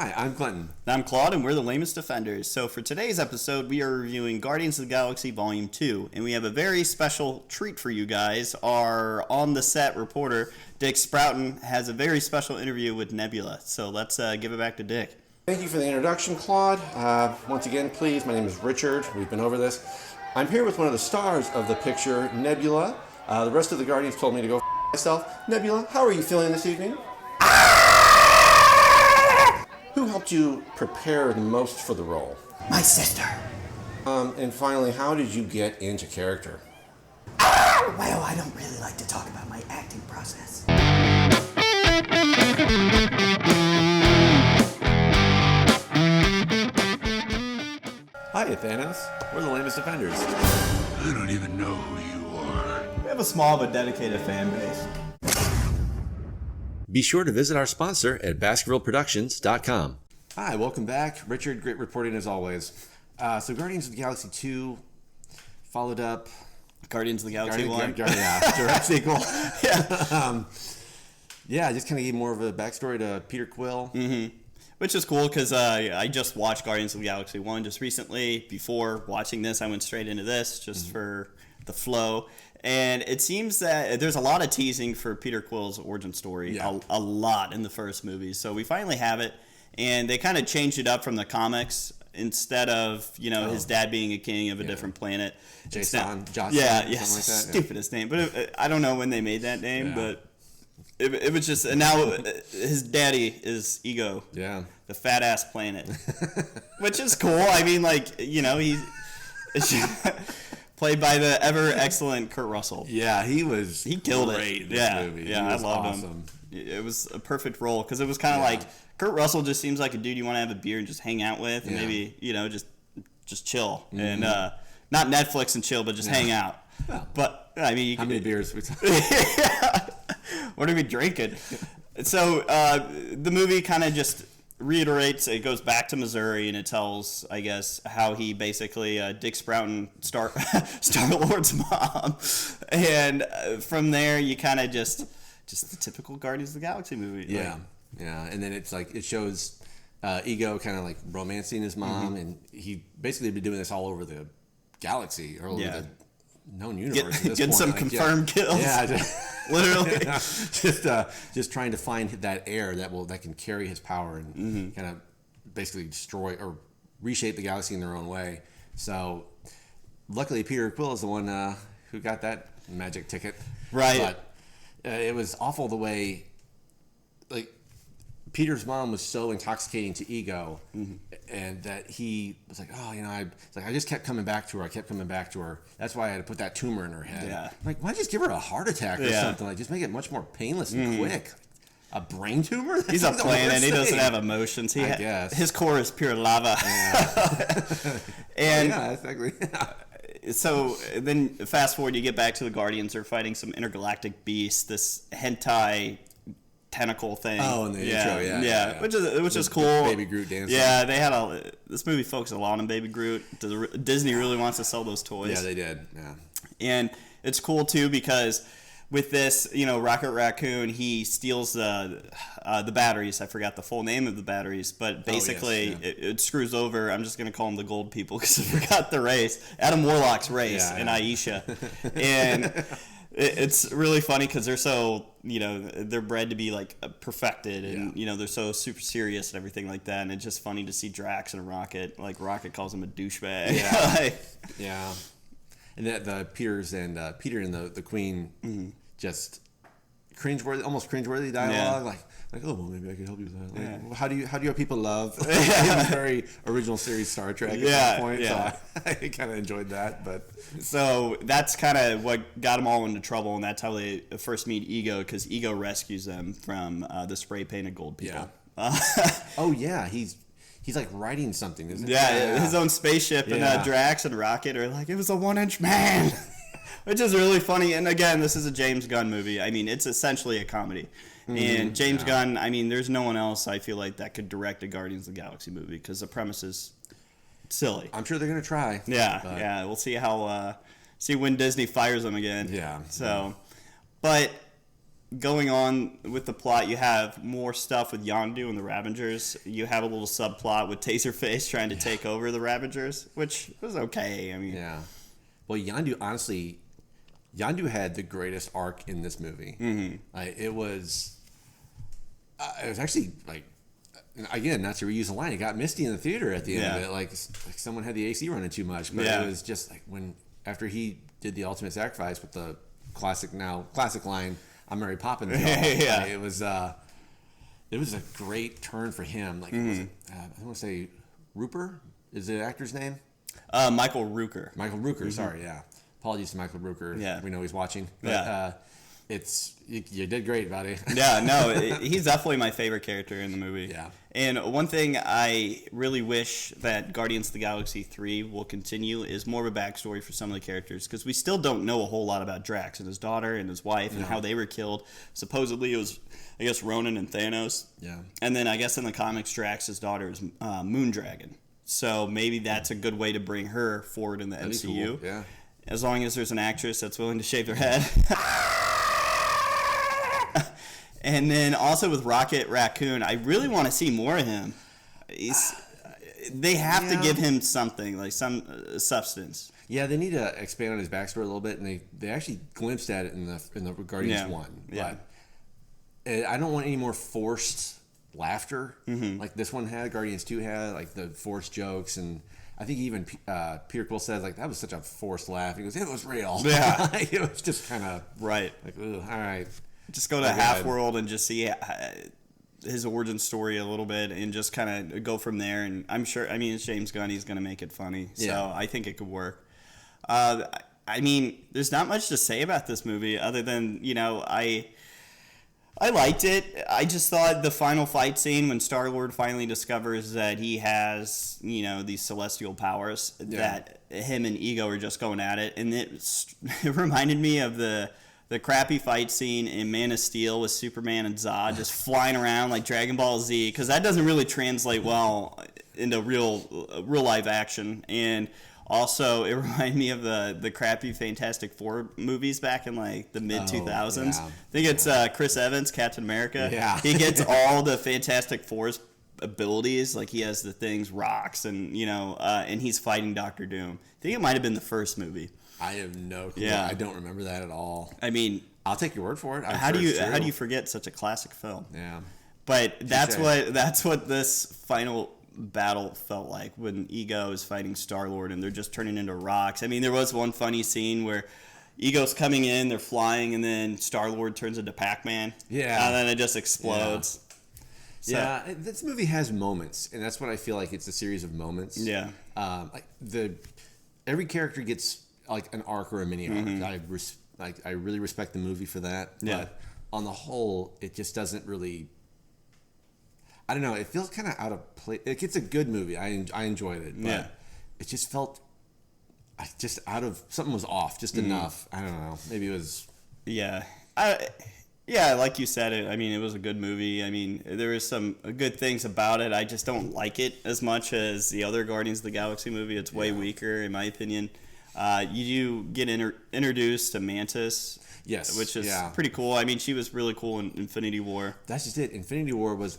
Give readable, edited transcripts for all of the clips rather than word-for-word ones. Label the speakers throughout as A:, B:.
A: Hi, I'm Clinton.
B: And I'm Claude, and we're the lamest offenders. So for today's episode, we are reviewing Guardians of the Galaxy Volume 2, and we have a very special treat for you guys. Our on-the-set reporter, Dick Sprouton, has a very special interview with Nebula. So let's give it back to Dick.
A: Thank you for the introduction, Claude. Once again, please, my name is Richard. We've been over this. I'm here with one of the stars of the picture, Nebula. The rest of the Guardians told me to go myself. Nebula, how are you feeling this evening? Who helped you prepare the most for the role?
C: My sister.
A: And finally, how did you get into character?
C: Well, I don't really like to talk about my acting process.
A: Hi, Thanos. We're the lamest offenders.
D: I don't even know who you are.
B: We have a small but dedicated fan base.
E: Be sure to visit our sponsor at BaskervilleProductions.com.
A: Hi, welcome back. Richard, great reporting as always. So Guardians of the Galaxy 2 followed up...
B: Guardians of the Galaxy 1.
A: Direct sequel.
B: Yeah.
A: Just kind of gave more of a backstory to Peter Quill.
B: Mm-hmm. Which is cool because I just watched Guardians of the Galaxy 1 just recently. Before watching this, I went straight into this just for the flow. And it seems that there's a lot of teasing for Peter Quill's origin story, a lot in the first movie. So we finally have it, and they kind of changed it up from the comics. Instead of, his dad being a king of a different planet.
A: Jocelyn,
B: something
A: like that.
B: Stupidest name. But I don't know when they made that name, but it was just, and now his daddy is Ego.
A: Yeah.
B: The fat-ass planet. Which is cool. I mean, he's... Played by the ever-excellent Kurt Russell.
A: Yeah, he killed
B: it.
A: In this movie.
B: Yeah, I loved him. It was a perfect role because it was kind of like Kurt Russell just seems like a dude you want to have a beer and just hang out with, and maybe just chill and not Netflix and chill, but just hang out.
A: Well,
B: but I mean,
A: how many beers?
B: What are we drinking? So the movie kind of just reiterates, it goes back to Missouri, and it tells, I guess, how he basically Dick Sprouton, Star-Lord's mom, and from there you kind of just the typical Guardians of the Galaxy movie.
A: Yeah, and then it's like it shows Ego kind of like romancing his mom, and he basically been doing this all over the galaxy or over the known universe.
B: Getting some confirmed kills.
A: Yeah.
B: Literally,
A: just trying to find that heir that can carry his power and kind of basically destroy or reshape the galaxy in their own way. So, luckily, Peter Quill is the one who got that magic ticket.
B: Right.
A: But it was awful the way, Peter's mom was so intoxicating to Ego, and that he was like, I just kept coming back to her. That's why I had to put that tumor in her head.
B: Yeah.
A: Why don't you just give her a heart attack or something? Just make it much more painless and quick. A brain tumor?
B: He's a planet. He doesn't have emotions. I guess. His core is pure lava.
A: Yeah.
B: And
A: exactly.
B: So then fast forward, you get back to the Guardians. They're fighting some intergalactic beast, this hentai tentacle thing.
A: Oh, in the intro,
B: which is cool.
A: Baby Groot dancing.
B: Yeah, they had this movie focused a lot on Baby Groot. Disney really wants to sell those toys.
A: Yeah, they did. Yeah,
B: and it's cool too because with this, Rocket Raccoon, he steals the batteries. I forgot the full name of the batteries, but basically it screws over. I'm just gonna call them the Gold People because I forgot the race. Adam Warlock's race and Aisha, and. It's really funny because they're so, they're bred to be like perfected and, they're so super serious and everything like that. And it's just funny to see Drax and Rocket, like Rocket calls him a douchebag.
A: Yeah. Yeah. And the Peters and Peter and the Queen just almost cringeworthy dialogue.
B: Yeah.
A: Like, oh, well, maybe I could help you with that. Well, how do you have people love? It was very original series Star Trek at that point.
B: Yeah.
A: So I kind of enjoyed that. But
B: so that's kind of what got them all into trouble, and that's how they first meet Ego, because Ego rescues them from the spray painted Gold People.
A: Yeah. He's like writing something, isn't he?
B: Yeah, his own spaceship, and Drax and Rocket are like, it was a 1-inch man. Which is really funny. And again, this is a James Gunn movie. I mean, it's essentially a comedy. And James Gunn, I mean, there's no one else I feel like that could direct a Guardians of the Galaxy movie because the premise is silly.
A: I'm sure they're going to try.
B: Yeah. We'll see how, see when Disney fires them again.
A: Yeah.
B: So, but going on with the plot, you have more stuff with Yondu and the Ravengers. You have a little subplot with Taserface trying to take over the Ravengers, which was okay. I mean,
A: yeah. Well, Yondu had the greatest arc in this movie. It was actually like, again, not to reuse a line, it got misty in the theater at the end of it. Like someone had the AC running too much. But it was just like after he did the ultimate sacrifice with the classic line, "I'm Mary Poppins." It was a great turn for him. Like I want to say Rooper is the actor's name.
B: Michael Rooker.
A: Michael Rooker. Sorry, yeah. Apologies to Michael Rooker.
B: Yeah.
A: We know he's watching. But, you did great, buddy.
B: Yeah, no, he's definitely my favorite character in the movie.
A: Yeah.
B: And one thing I really wish that Guardians of the Galaxy 3 will continue is more of a backstory for some of the characters, because we still don't know a whole lot about Drax and his daughter and his wife and how they were killed. Supposedly it was, I guess, Ronan and Thanos.
A: Yeah.
B: And then I guess in the comics, Drax's daughter is Moondragon. So maybe that's a good way to bring her forward in the MCU.
A: Cool. Yeah.
B: As long as there's an actress that's willing to shave their head. And then also with Rocket Raccoon, I really want to see more of him. They have to give him something, like some substance.
A: Yeah, they need to expand on his backstory a little bit, and they actually glimpsed at it in the Guardians 1.
B: Yeah.
A: But I don't want any more forced laughter like this one had. Guardians 2 had, like the forced jokes, and I think even Peter Quill says, like, that was such a forced laugh. He goes, it was real.
B: Yeah.
A: It was just kind of
B: right.
A: Like, ugh, all right.
B: Just go to Half-World and just see his origin story a little bit and just kind of go from there. And I'm sure, I mean, it's James Gunn. He's going to make it funny. So I think it could work. I mean, there's not much to say about this movie other than, you know, I liked it. I just thought the final fight scene when Star-Lord finally discovers that he has, you know, these celestial powers, that him and Ego are just going at it. And it reminded me of the crappy fight scene in Man of Steel with Superman and Zod just flying around like Dragon Ball Z, because that doesn't really translate well into real life action. And also, it reminded me of the crappy Fantastic Four movies back in like the mid 2000s. I think it's Chris Evans, Captain America.
A: Yeah.
B: He gets all the Fantastic Four's abilities, like he has the things, rocks, and you know, and he's fighting Doctor Doom. I think it might have been the first movie.
A: I have no clue.
B: Yeah.
A: I don't remember that at all.
B: I mean,
A: I'll take your word for it.
B: How do you forget such a classic film?
A: Yeah.
B: But that's what this final battle felt like when Ego is fighting Star-Lord and they're just turning into rocks. I mean, there was one funny scene where Ego's coming in, they're flying, and then Star-Lord turns into Pac-Man. Yeah. And then it just explodes.
A: Yeah. So, this movie has moments, and that's what I feel like. It's a series of moments.
B: Yeah.
A: Every character gets like an arc or a mini arc. I really respect the movie for that.
B: Yeah.
A: But on the whole, it just doesn't really. I don't know. It feels kind of out of place. Like, it's a good movie. I enjoyed it. But it just felt just out of something was off. Just enough. I don't know. Maybe it was.
B: Yeah. Yeah, like you said, it was a good movie. I mean, there was some good things about it. I just don't like it as much as the other Guardians of the Galaxy movie. It's way weaker, in my opinion. You do get introduced to Mantis.
A: Yes.
B: Which is pretty cool. I mean, she was really cool in Infinity War.
A: That's just it. Infinity War was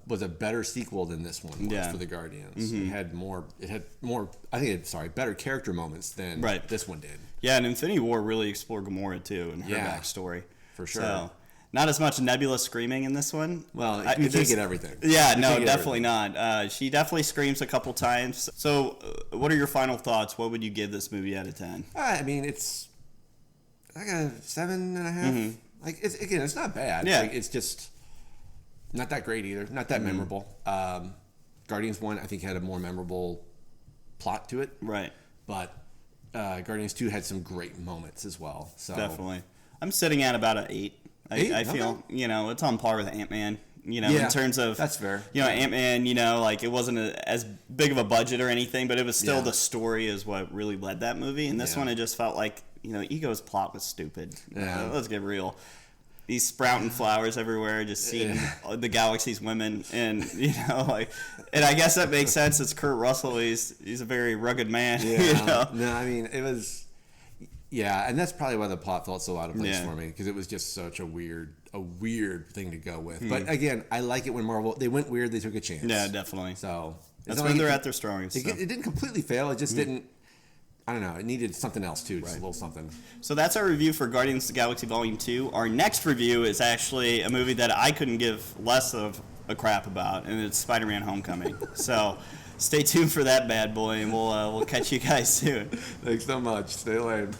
A: was a better sequel than this one was for the Guardians. It had more, better character moments than this one did.
B: Yeah, and Infinity War really explored Gamora too and her backstory.
A: For sure.
B: So, not as much Nebula screaming in this one.
A: Well, you can't get everything.
B: Yeah, no, definitely not. She definitely screams a couple times. So, what are your final thoughts? What would you give this movie out of 10?
A: I mean, it's like a 7.5. Like, it's not bad.
B: Yeah.
A: Like, it's just not that great either. Not that memorable. Guardians 1, I think, had a more memorable plot to it.
B: Right.
A: But Guardians 2 had some great moments as well. So
B: definitely. I'm sitting at about an 8. I feel, it's on par with Ant-Man, in terms of...
A: That's fair.
B: Ant-Man, like, it wasn't as big of a budget or anything, but it was still the story is what really led that movie. And this one, it just felt like, Ego's plot was stupid.
A: Yeah.
B: Let's get real. These sprouting flowers everywhere, just seeing the galaxy's women, and and I guess that makes sense. It's Kurt Russell. He's a very rugged man.
A: Yeah. No, I mean, it was... Yeah, and that's probably why the plot felt so out of place for me, because it was just such a weird... a weird thing to go with. But again, I like it when Marvel they went weird, they took a chance.
B: Yeah, definitely.
A: So
B: that's when they're at their strongest.
A: It didn't completely fail. It just didn't. I don't know. It needed something else too, just a little something.
B: So that's our review for Guardians of the Galaxy Volume 2. Our next review is actually a movie that I couldn't give less of a crap about, and it's Spider-Man: Homecoming. So stay tuned for that bad boy, and we'll catch you guys soon.
A: Thanks so much. Stay lame.